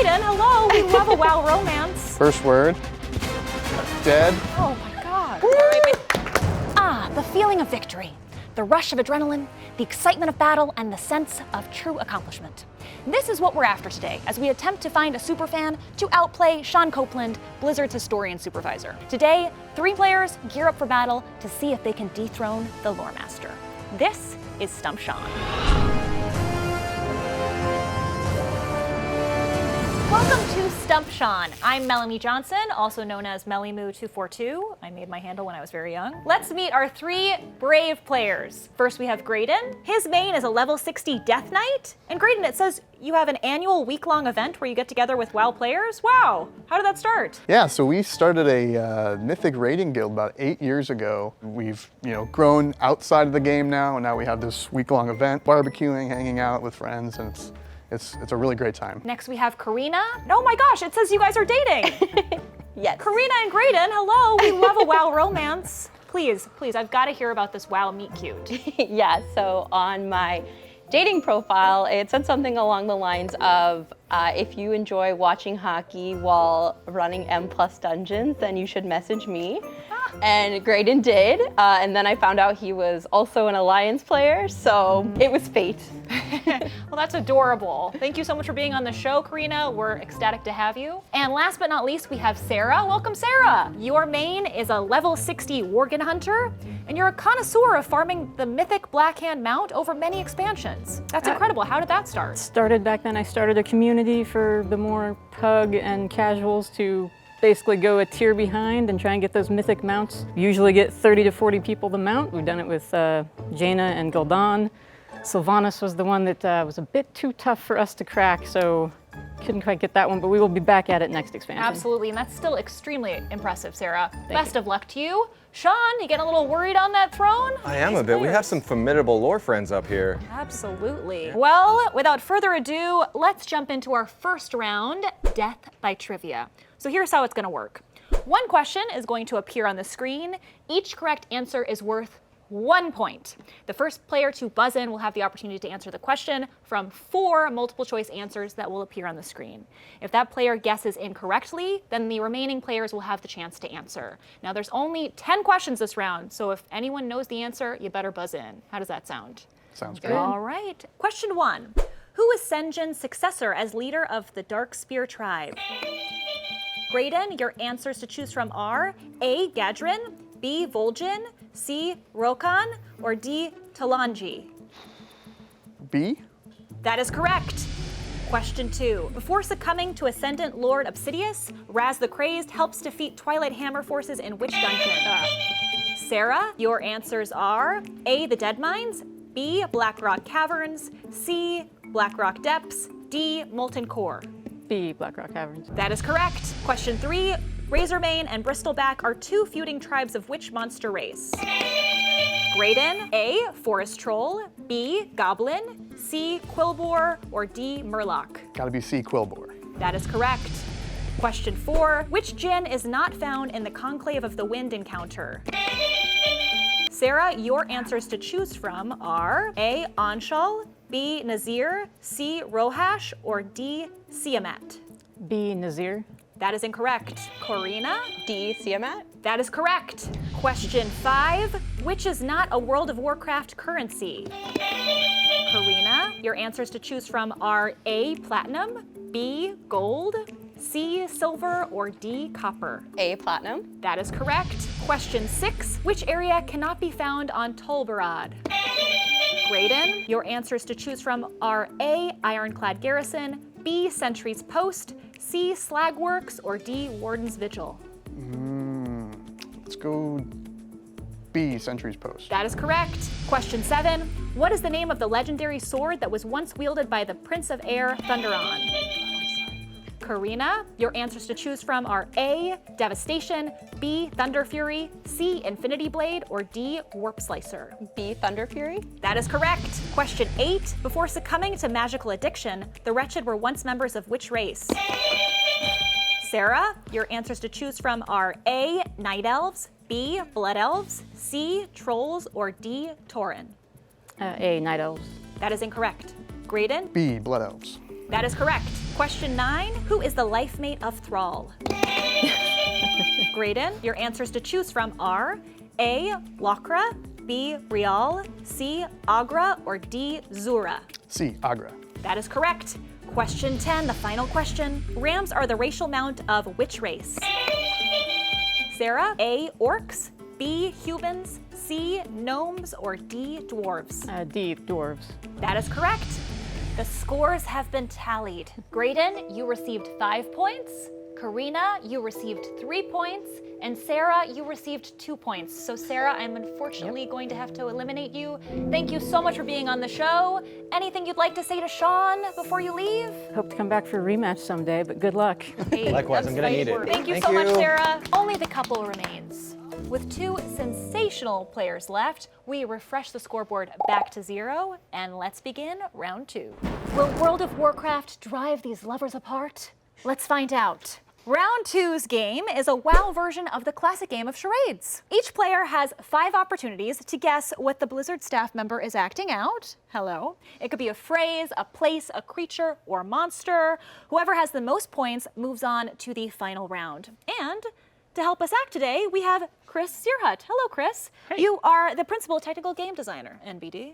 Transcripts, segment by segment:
Graydon, hello. We love a WoW romance. First word. Dead. Oh my God. All right, wait. The feeling of victory, the rush of adrenaline, the excitement of battle, and the sense of true accomplishment. This is what we're after today, as we attempt to find a superfan to outplay Sean Copeland, Blizzard's historian supervisor. Today, 3 players gear up for battle to see if they can dethrone the Loremaster. This is Stump Sean. Welcome to Stump Sean. I'm Melanie Johnson, also known as Mellymoo242. I made my handle when I was very young. Let's meet our 3 brave players. First we have Graydon. His main is a level 60 Death Knight. And Graydon, it says you have an annual week-long event where you get together with WoW players. Wow, how did that start? Yeah, so we started a Mythic raiding guild about 8 years ago. We've grown outside of the game now, and now we have this week-long event, barbecuing, hanging out with friends, and it's a really great time. Next we have Karina. Oh my gosh, it says you guys are dating. Yes. Karina and Graydon, hello. We love a WoW romance. Please, I've got to hear about this WoW meet cute. Yeah, so on my dating profile, it said something along the lines of, if you enjoy watching hockey while running M+ dungeons, then you should message me. And Graydon did, and then I found out he was also an Alliance player, so it was fate. Well, that's adorable. Thank you so much for being on the show, Karina. We're ecstatic to have you. And last but not least, we have Sarah. Welcome, Sarah. Your main is a level 60 Worgen Hunter, and you're a connoisseur of farming the mythic Blackhand mount over many expansions. That's incredible. How did that start? Started back then. I started a community for the more pug and casuals to basically go a tier behind and try and get those mythic mounts. Usually get 30 to 40 people to mount. We've done it with Jaina and Gul'dan. Sylvanas was the one that was a bit too tough for us to crack, so couldn't quite get that one, but we will be back at it next expansion. Absolutely, and that's still extremely impressive, Sarah. Best of luck to you. Sean, you getting a little worried on that throne? I am a bit. We have some formidable lore friends up here. Absolutely. Well, without further ado, let's jump into our first round, Death by Trivia. So here's how it's gonna work. 1 question is going to appear on the screen. Each correct answer is worth 1 point. The first player to buzz in will have the opportunity to answer the question from 4 multiple choice answers that will appear on the screen. If that player guesses incorrectly, then the remaining players will have the chance to answer. Now there's only 10 questions this round, so if anyone knows the answer, you better buzz in. How does that sound? Sounds good. All right. Question 1. Who is Sen'jin's successor as leader of the Darkspear tribe? Graydon, your answers to choose from are A. Gadrin, B. Vol'jin, C. Rokan, or D. Talanji? B? That is correct. Question 2. Before succumbing to Ascendant Lord Obsidius, Raz the Crazed helps defeat Twilight Hammer forces in which dungeon? Sarah, your answers are A. The Dead Mines, B. Blackrock Caverns, C. Blackrock Depths, D. Molten Core. B, Blackrock Caverns. That is correct. Question 3. Razormane and Bristleback are 2 feuding tribes of which monster race? Graydon, A. Forest Troll, B. Goblin, C. Quillbore, or D. Murloc? Gotta be C, Quillbore. That is correct. Question 4. Which djinn is not found in the Conclave of the Wind encounter? Sarah, your answers to choose from are A. Anshal, B. Nazir, C. Rohash, or D. Siamat? B, Nazir. That is incorrect. Corina? D. Siamat. That is correct. Question 5. Which is not a World of Warcraft currency? Karina, your answers to choose from are A. Platinum, B. Gold, C. Silver, or D. Copper? A. Platinum. That is correct. Question 6. Which area cannot be found on Tolbarad? Graydon, your answers to choose from are A. Ironclad Garrison, B. Sentry's Post, C. Slagworks, or D. Warden's Vigil? Let's go B, Sentry's Post. That is correct. Question 7. What is the name of the legendary sword that was once wielded by the Prince of Air, Thunderon? Karina, your answers to choose from are A. Devastation, B. Thunder Fury, C. Infinity Blade, or D. Warp Slicer? B. Thunder Fury. That is correct. Question 8. Before succumbing to magical addiction, the Wretched were once members of which race? Sarah, your answers to choose from are A. Night Elves, B. Blood Elves, C. Trolls, or D. Tauren? A, Night Elves. That is incorrect. Graydon? B, Blood Elves. That is correct. Question 9, who is the life mate of Thrall? Graydon, your answers to choose from are A, Lokra, B, Rial, C, Agra, or D, Zura. C, Agra. That is correct. Question 10, the final question. Rams are the racial mount of which race? Sarah, A, orcs, B, humans, C, gnomes, or D, dwarves. D, dwarves. That is correct. The scores have been tallied. Graydon, you received 5 points. Karina, you received 3 points. And Sarah, you received 2 points. So Sarah, I'm unfortunately going to have to eliminate you. Thank you so much for being on the show. Anything you'd like to say to Sean before you leave? Hope to come back for a rematch someday, but good luck. Hey, Likewise, I'm gonna need it. Thank you Thank so much, you. Sarah. Only the couple remains. With 2 sensational players left, we refresh the scoreboard back to 0, and let's begin round 2. Will World of Warcraft drive these lovers apart? Let's find out. Round 2's game is a WoW version of the classic game of charades. Each player has 5 opportunities to guess what the Blizzard staff member is acting out. Hello. It could be a phrase, a place, a creature, or monster. Whoever has the most points moves on to the final round. And to help us act today, we have Chris Searhut. Hello, Chris. Hey. You are the principal technical game designer, NBD.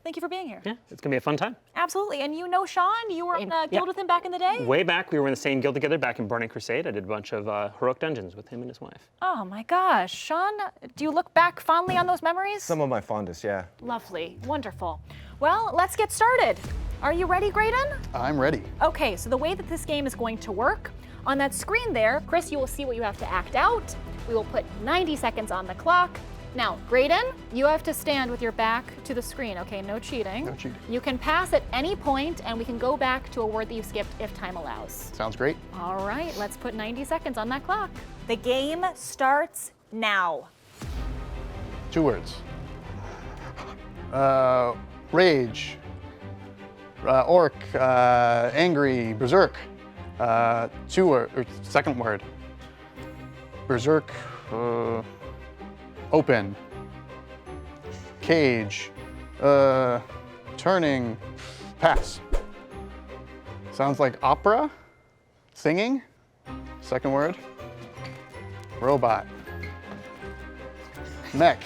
Thank you for being here. Yeah, it's gonna be a fun time. Absolutely. And you know Sean, you were in a guild with him back in the day? Way back, we were in the same guild together back in Burning Crusade. I did a bunch of heroic dungeons with him and his wife. Oh my gosh. Sean, do you look back fondly on those memories? Some of my fondest, yeah. Lovely. Wonderful. Well, let's get started. Are you ready, Graydon? I'm ready. Okay, so the way that this game is going to work, on that screen there, Chris, you will see what you have to act out. We will put 90 seconds on the clock. Now, Graydon, you have to stand with your back to the screen, okay? No cheating. No cheating. You can pass at any point, and we can go back to a word that you skipped if time allows. Sounds great. All right, let's put 90 seconds on that clock. The game starts now. 2 words. Rage. Orc. Angry. Berserk. 2 word. Second word. Berserk. Open. Cage. Turning. Pass. Sounds like opera. Singing. Second word. Robot. Mech.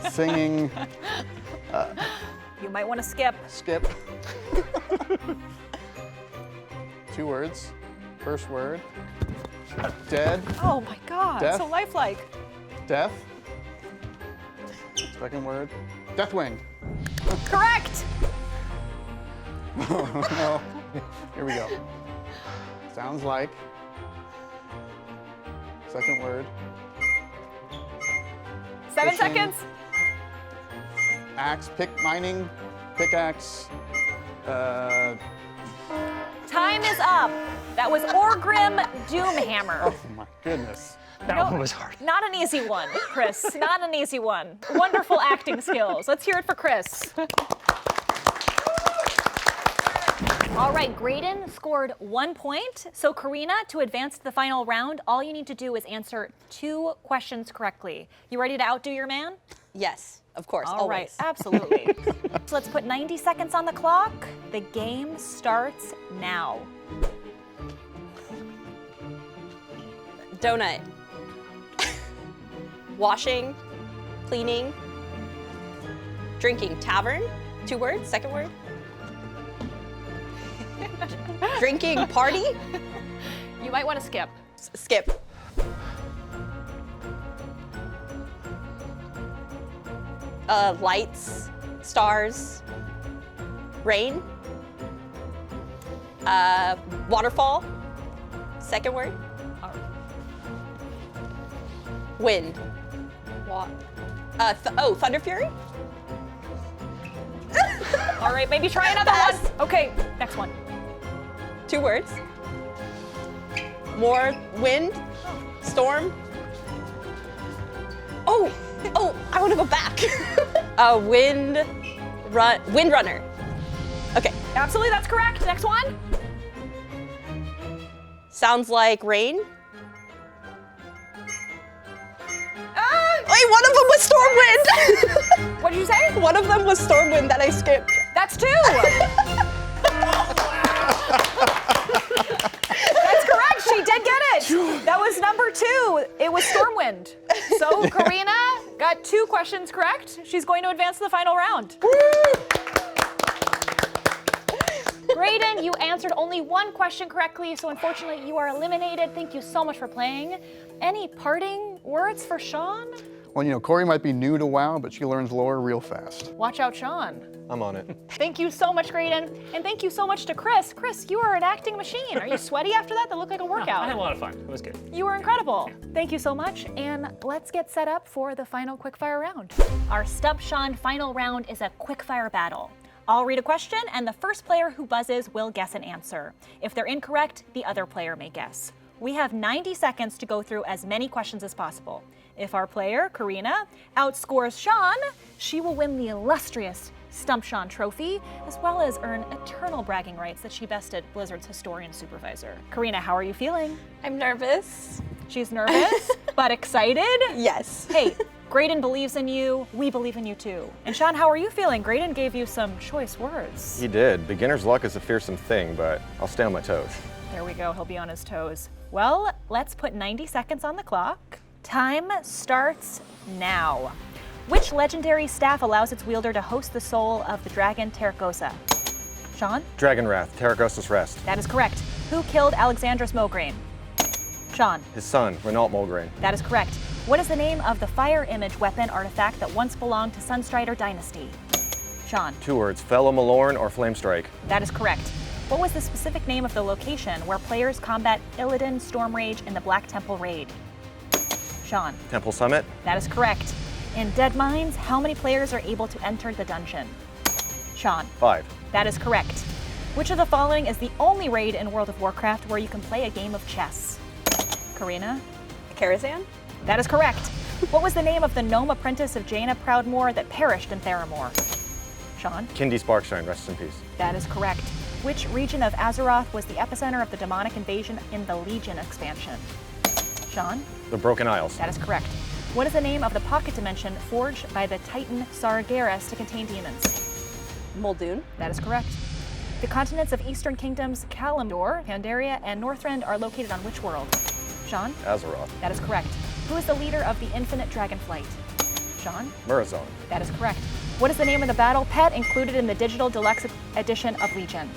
Singing. You might want to skip. Skip. 2 words. First word. Dead. Oh my God, Death. so lifelike. Death. Second word. Deathwing. Correct. No. Here we go. Sounds like. Second word. 7 Fishing. seconds. Axe. Mining. Pickaxe. Time is up. That was Orgrim Doomhammer. Oh my goodness. That one was hard. Not an easy one, Chris. Not an easy one. Wonderful acting skills. Let's hear it for Chris. All right, Graydon scored 1 point. So Karina, to advance to the final round, all you need to do is answer 2 questions correctly. You ready to outdo your man? Yes, of course, All right, always. absolutely. So let's put 90 seconds on the clock. The game starts now. Donut. Washing, cleaning, drinking. Tavern, 2 words, second word. Drinking party, You might want to skip. skip. Lights, stars, rain, waterfall, second word. Wind. Thunder Fury? All right, maybe try another Pass. one. Okay, next one. 2 words. More wind, storm. Oh, I want to go back. Wind runner. Okay, Absolutely, that's correct. Next one. sounds like rain. Wait, one of them was Stormwind. What did you say? One of them was Stormwind that I skipped. That's 2. That's correct. She did get it. That was number 2. It was Stormwind. So Karina got 2 questions correct. She's going to advance to the final round. Graydon, you answered only 1 question correctly, so unfortunately you are eliminated. Thank you so much for playing. Any parting words for Sean? Well, you know, Corey might be new to WoW, but she learns lore real fast. Watch out, Sean. I'm on it. Thank you so much, Graydon. And thank you so much to Chris. Chris, you are an acting machine. Are you sweaty after that? That looked like a workout. I had a lot of fun. It was good. You were incredible. Thank you so much, and let's get set up for the final quickfire round. Our Stump Sean final round is a quickfire battle. I'll read a question, and the first player who buzzes will guess an answer. If they're incorrect, the other player may guess. We have 90 seconds to go through as many questions as possible. If our player, Karina, outscores Sean, she will win the illustrious Stump Sean trophy, as well as earn eternal bragging rights that she bested Blizzard's historian supervisor. Karina, how are you feeling? I'm nervous. She's nervous, but excited? Yes. Hey, Graydon believes in you. We believe in you too. And Sean, how are you feeling? Graydon gave you some choice words. He did. Beginner's luck is a fearsome thing, but I'll stay on my toes. There we go. He'll be on his toes. Well, let's put 90 seconds on the clock. Time starts now. Which legendary staff allows its wielder to host the soul of the dragon Terracosa? Sean? Dragon Wrath, Terracosta's Rest. That is correct. Who killed Alexandros Mograine? Sean? His son, Renault Mulgrain. That is correct. What is the name of the fire image weapon artifact that once belonged to Sunstrider Dynasty? Sean? 2 words, Fellow Malorn or Flame Strike. That is correct. What was the specific name of the location where players combat Illidan Stormrage in the Black Temple raid? Sean? Temple Summit. That is correct. In Dead Mines, how many players are able to enter the dungeon? Sean? 5. That is correct. Which of the following is the only raid in World of Warcraft where you can play a game of chess? Karina? Karazhan? That is correct. What was the name of the gnome apprentice of Jaina Proudmoore that perished in Theramore? Sean? Kindy Sparkshine, rest in peace. That is correct. Which region of Azeroth was the epicenter of the demonic invasion in the Legion expansion? Sean? The Broken Isles. That is correct. What is the name of the pocket dimension forged by the Titan Sargeras to contain demons? Muldoon? That is correct. The continents of Eastern Kingdoms, Kalimdor, Pandaria, and Northrend are located on which world? Sean? Azeroth. That is correct. Who is the leader of the Infinite Dragonflight? Sean? Murazon. That is correct. What is the name of the battle pet included in the digital deluxe edition of Legion?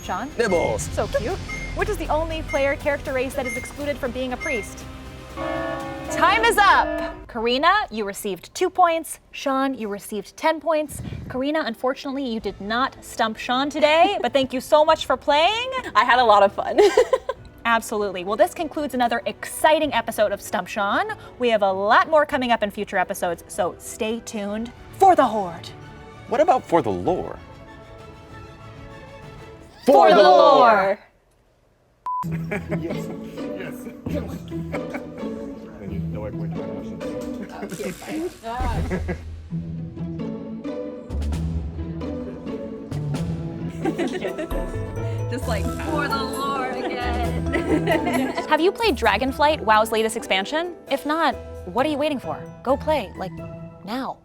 Sean? Nibbles. So cute. Which is the only player character race that is excluded from being a priest? Time is up! Karina, you received 2 points. Sean, you received 10 points. Karina, unfortunately, you did not stump Sean today, but thank you so much for playing. I had a lot of fun. Absolutely. Well, this concludes another exciting episode of Stump Sean. We have a lot more coming up in future episodes, so stay tuned for the Horde. What about for the lore? For the lore! Just like, for the lore again. Have you played Dragonflight, WoW's latest expansion? If not, what are you waiting for? Go play, like, now.